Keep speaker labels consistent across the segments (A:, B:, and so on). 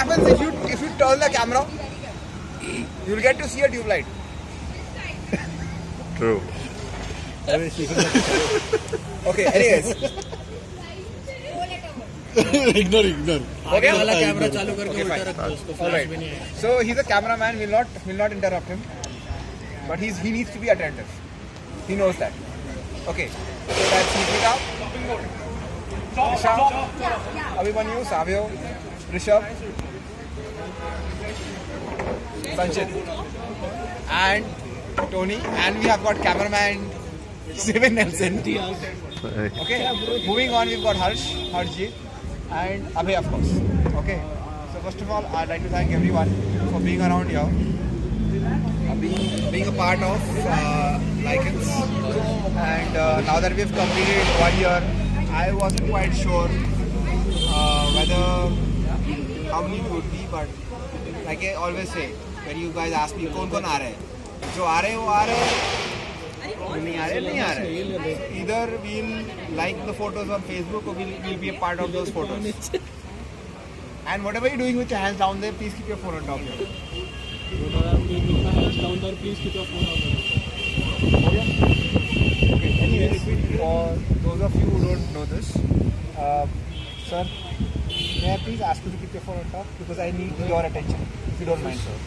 A: happens if you turn the camera? You'll get to see a tube light.
B: True.
A: Okay, anyways.
C: Ignore
A: Okay.
D: वाला camera चालू करके
A: Okay,
D: उल्टा
A: fine.
D: रख दो उसको
A: All
D: फ्लैश
A: right.
D: भी नहीं है
A: So he's a cameraman. We'll not interrupt him. But he needs to be attentive. He knows that. Okay. So that's Nikita, Isha, Abhimanyu, Savio, Rishabh, Sanchit, and Tony. And we have got cameraman Steven Nelson. Okay. Moving on, we've got Harshjeet, and Abhay, of course. Okay. So first of all, I'd like to thank everyone for being around here, being a part of Lycans. And now that we've completed 1 year, I wasn't quite sure whether how many we would be, but like I always say, when you guys ask me, कौन कौन आ रहे हैं? जो आ रहे हैं वो आ रहे हैं, जो नहीं आ रहे नहीं आ रहे. Either we'll like the photos on Facebook or we'll be a part of those photos. And whatever you're doing with your hands down there, please keep your phone on top here.
C: Down there please keep your phone on
A: Okay, anyways, for those of you who don't know this, sir, may I please ask you to keep your phone on top because I need your attention, if you don't mind, sir.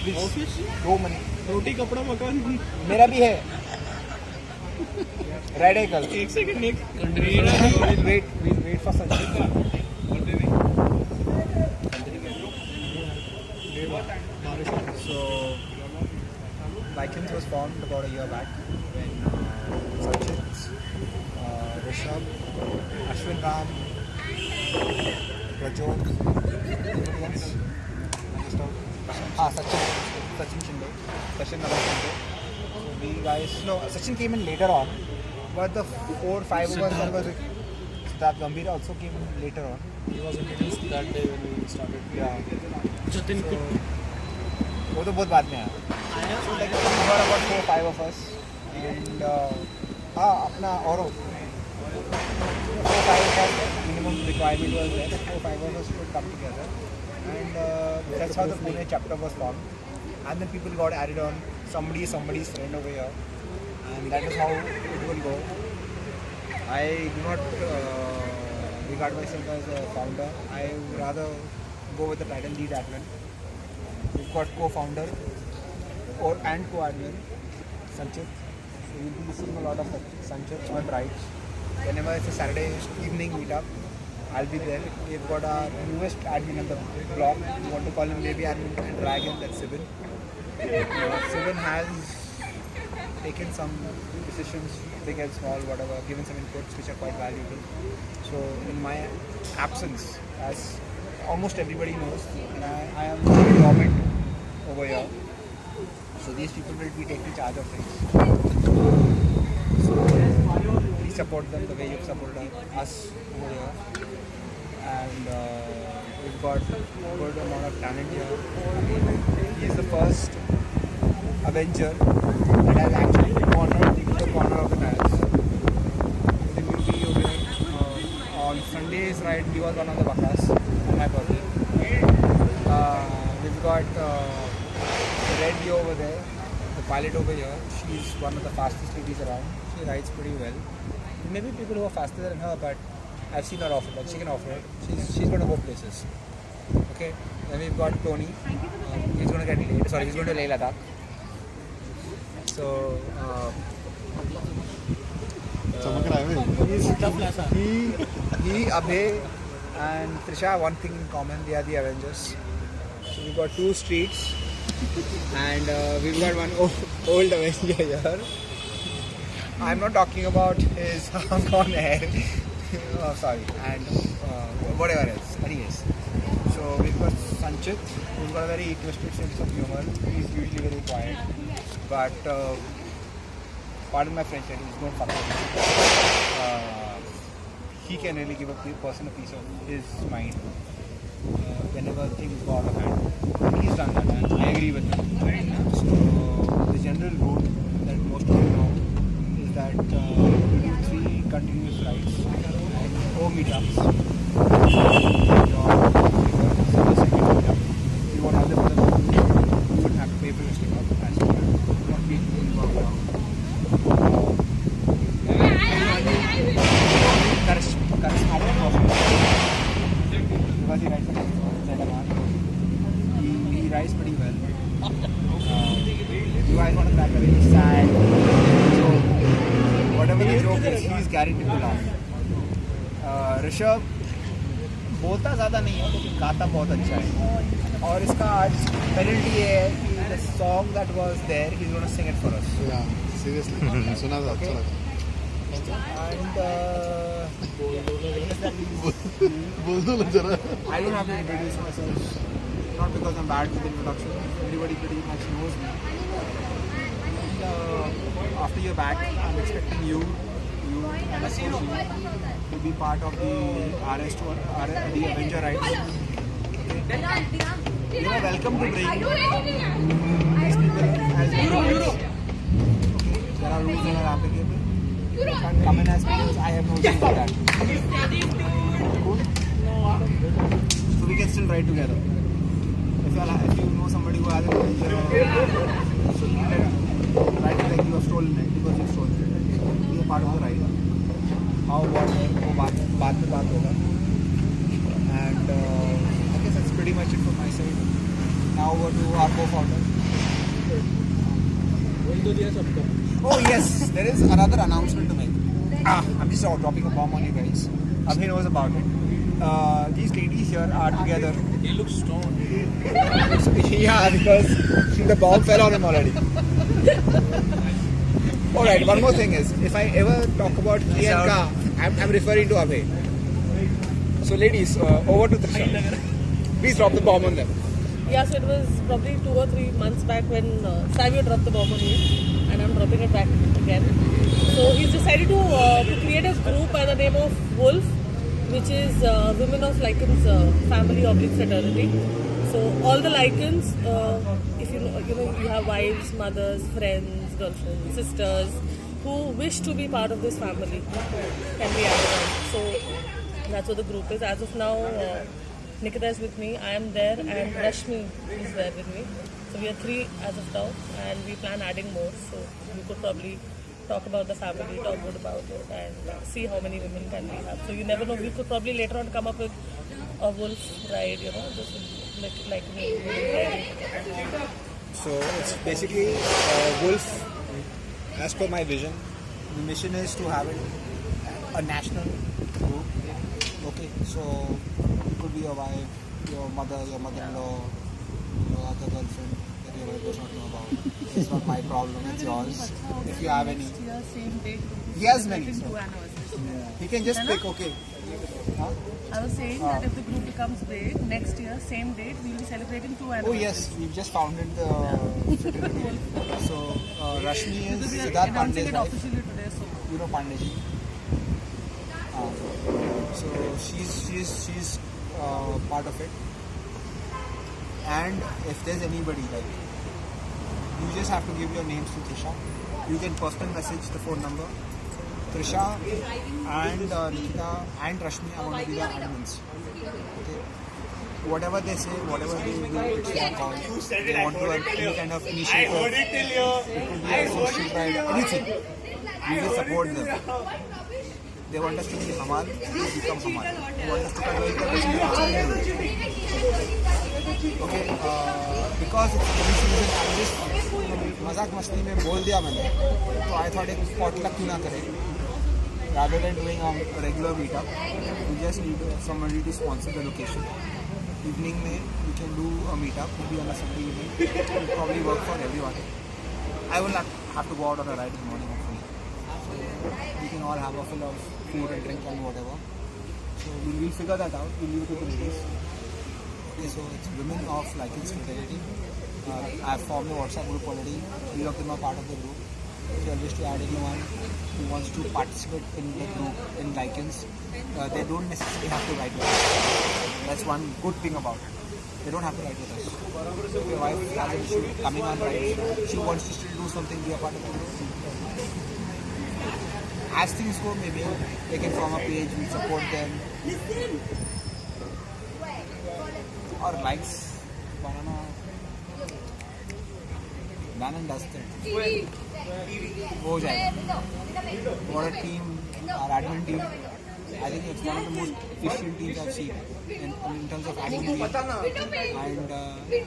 A: Please, 2 minutes.
C: रोटी कपड़ा मकान
A: मेरा भी है. Radical.
C: एक second एक
A: We'll wait for Sanjay. So, Lycans was formed about a year back when Sanchit, Rishabh, Ashwin Ram, Rajot, anybody else? Sachin Shinde, Sachin Naval Shinde. So we guys, no, Sachin came in later on, but the 4-5 of us, Siddharth Gambhir also came in later on.
C: He was introduced that day when we started.
A: Yeah.
C: Jatin
A: So, वो तो बहुत बाद में आया. So like we were about 4-5 of us, and हाँ अपना और 4-5 of us minimum requirement was there. 4-5 of us should come together, and that's how the Pune chapter was formed. And then people got added on. Somebody's friend over here, and that is how it will go. I do not regard myself as a founder. I would rather go with the title lead admin. We've got co-founder and co-admin, Sanchit. So you'll be seeing a lot of Sanchit on rides. Whenever it's a Saturday evening meetup, I'll be there. We've got our newest admin on the block. We want to call him baby admin and dragon, that's Sibin. Sibin has taken some decisions, big and small, whatever, given some inputs which are quite valuable. So in my absence, as almost everybody knows, I am dormant over here. So these people will be taking charge of things. So please support them the way you've supported us over here. And we've got a good amount of talent here. He is the first Avenger that has actually cornered the corner of the tiles. Then we'll be over here. On Sundays, right, he was one of the Bakas on my birthday. We've got Red Yo over there, the pilot over here. She's one of the fastest ladies around. She rides pretty well. There may be people who are faster than her, but I've seen her off-road. Like she can off-road. She's going to go places. Okay. Then we've got Tony. He's going to get late. Sorry, he's going to Leh Ladakh. So
C: चमक रहा है
A: he, Abhay, and Trisha have one thing in common. They are the Avengers. So we've got 2 streets, and we've got one old Avenger here. I'm not talking about his hung on hair. Oh, sorry, and whatever else. Anyways, so we've got Sanchit, who's got a very twisted sense of humor. He's usually very quiet, but pardon my French, ladies, don't fuck with him. He can really give a person a piece of his mind whenever things go out of hand. And he's done that, and I agree with him. So the general rule that most of you know is that we do 3 continuous rides and 4 meetups. So this Aman, he rides he rides pretty well. You guys want to crack a really sad joke. Whatever the joke is, he is guaranteed to laugh. Rishabh बोलता ज़्यादा नहीं है लेकिन गाता बहुत अच्छा है और इसका आज पेनल्टी ये है कि the song that was there he's going to sing it for us.
C: Yeah, seriously. सुना था अच्छा लगा.
A: And
C: बोल दो ना जरा.
A: I don't have to introduce myself, not because I'm bad with introduction. Everybody pretty much knows me. And, after you're back, I'm expecting you and Asoshi to be part of the RS2, the Avenger ride. Okay. You are welcome to bring these people as heroes. Okay. There are rules that are applicable. You can't come in as villains. I have no issue with that. Cool? So we can still ride together. If you know somebody who has an adventure, so you can ride like you have stolen it because you've stolen it. Be a part of the ride. How what वो बात में बात होगा. And I guess that's pretty much it from my side. Now over to our co-founder. Oh yes, there is another announcement to make. I'm just dropping a bomb on you guys. Abhi knows about it. These ladies here are together.
C: He looks strong.
A: Yeah, because the bomb fell on him already. Alright, one more thing is, if I ever talk about Priyanka, I'm referring to Abhay. So ladies, over to Trisha. Please drop the bomb on them.
B: Yeah, so it was probably 2 or 3 months back when Savio dropped the bomb on me, and I'm dropping it back again. So he's decided to create a group by the name of Wolf, which is Women of Lycans Family / Fraternity. So all the Lycans, if you know, you have wives, mothers, friends, girlfriends, sisters who wish to be part of this family can be added on. So that's what the group is. As of now, Nikita is with me, I am there, and Rashmi is there with me. So we are 3 as of now, and we plan adding more. So we could probably talk about the family, talk good about it, and see how many women can we have. So you never know, we could probably later on come up with a wolf ride, just like me riding.
A: So it's basically Wolf, as per my vision. The mission is to have it a national group. Okay, so it could be your wife, your mother, your mother-in-law, your other girlfriend that your wife does not know about. It's not my problem, it's yours. If you have any.
B: Next year, same date.
A: He has many.
B: 2
A: So
B: anniversaries.
A: he can just pick, okay. Huh?
B: I was saying that if the group becomes big, next year, same date, we'll be celebrating 2
A: Oh
B: anniversaries.
A: yes, we've just founded the fraternity. So Rashmi is
B: Because we are
A: Siddharth
B: announcing
A: Pandey's
B: it
A: wife.
B: officially today, so.
A: You know Pandeyji. So she's part of it. And if there's anybody like, you just have to give your names to Trisha. You can personal message the phone number. Trisha and Nikita and Rashmi are going to be the admins. Okay. Whatever they say, whatever they do, it's their call. They want to have any kind of initiative. It could be a social ride, anything. We will support them. They want us to be Hamal, we become Hamal. They want us to convert them okay, because it's rainy season, I just मजाक मस्ती में बोल दिया मैंने, तो I thought एक potluck क्यों ना करें, rather than doing a regular meetup. We just need somebody to sponsor the location. Evening में we can do a meetup, maybe on a Sunday evening. It will probably work for everyone. I will not have to go out on a ride in the morning hopefully. So we can all have a fill of food and drink and whatever. So we'll figure that out. We'll leave it to the ladies. Okay, so it's Women of Lycans Fraternity. I've formed a WhatsApp group already. 3 of them are part of the group. If you wish to add anyone who wants to participate in the group in Lycans, they don't necessarily have to ride with us. That's one good thing about it. They don't have to ride with us. If your wife has an issue coming on ride, she wants to still do something, be a part of the group. As things go, maybe they can form a page, we support them. Or likes, banana, done and dusted. Ho jayega. What a team, our admin team. I think it's one of the most efficient teams I've seen. in terms of adding in and if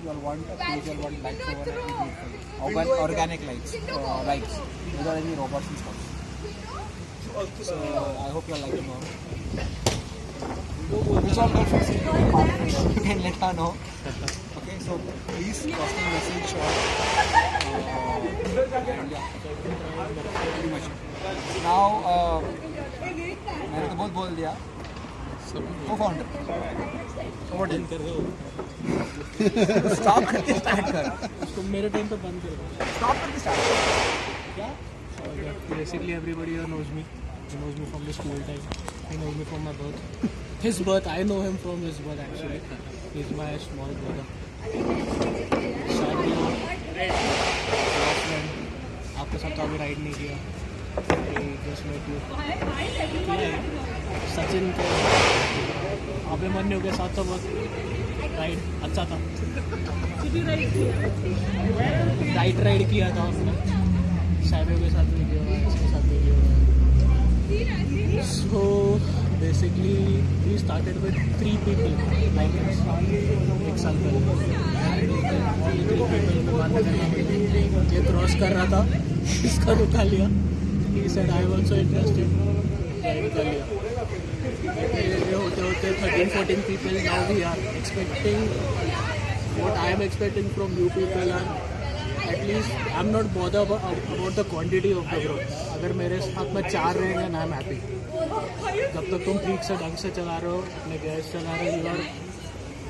A: you all want a page or want likes over it, we do it for you. Organic likes without any robots and stuff. So I hope you all like it more. Which all girlfriends you can let her know. Okay, so please post a message and yeah, pretty much. Now मैंने तो बहुत बोल दिया. Co-founder. Stop करके start कर.
D: उसको मेरे time पे बंद कर दो.
A: Stop करके start कर. क्या?
D: Basically everybody here knows me. He knows me from the school time. He knows me from my birth. His birth, I know him from his birth actually. He's my small brother. शादी आपके साथ तो अभी ride नहीं किया. Just met you. Sachin के अभिमन्यु के साथ तो बहुत राइड अच्छा था. राइड किया था उसने. साइबे के साथ भी किया हुआ है, इसके साथ भी किया हुआ है. So basically we started with 3 people like us. एक साल पहले only 3 people को बात करना पड़ी. ये क्रॉस कर रहा था, इसका रुका लिया. He said I am also interested. Join कर लिया. ये होते 13-14 people. Now we are expecting what I am expecting from you people are at least I am not bothered about the quantity of the group. अगर मेरे साथ में 4 रहेंगे ना I am happy. जब तक तुम ठीक से ढंग से चला रहे हो, अपने गैस चला रहे हो, you are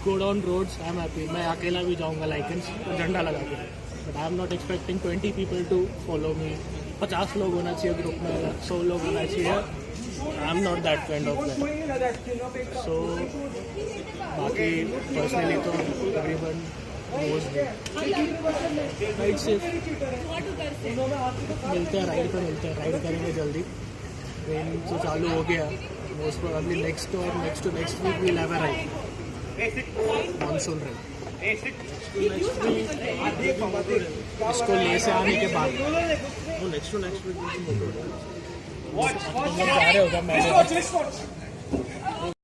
D: good on roads, I am happy. मैं अकेला भी जाऊँगा लाइकेंस तो झंडा लगा के. But I am not expecting 20 people to follow me. 50 लोग होना चाहिए ग्रुप में, 100 लोग होना चाहिए. I am not that kind of guy. So बाकी पर्सनली तो everyone knows me. Ride safe. मिलते हैं राइड पे, मिलते हैं. राइड करेंगे जल्दी. ट्रेन तो चालू हो गया. Most probably next week will have a ride. Monsoon ride. इसको ले से आने के बाद वो नेक्स्ट वीक तुम लोग जा रहे होगा. मैं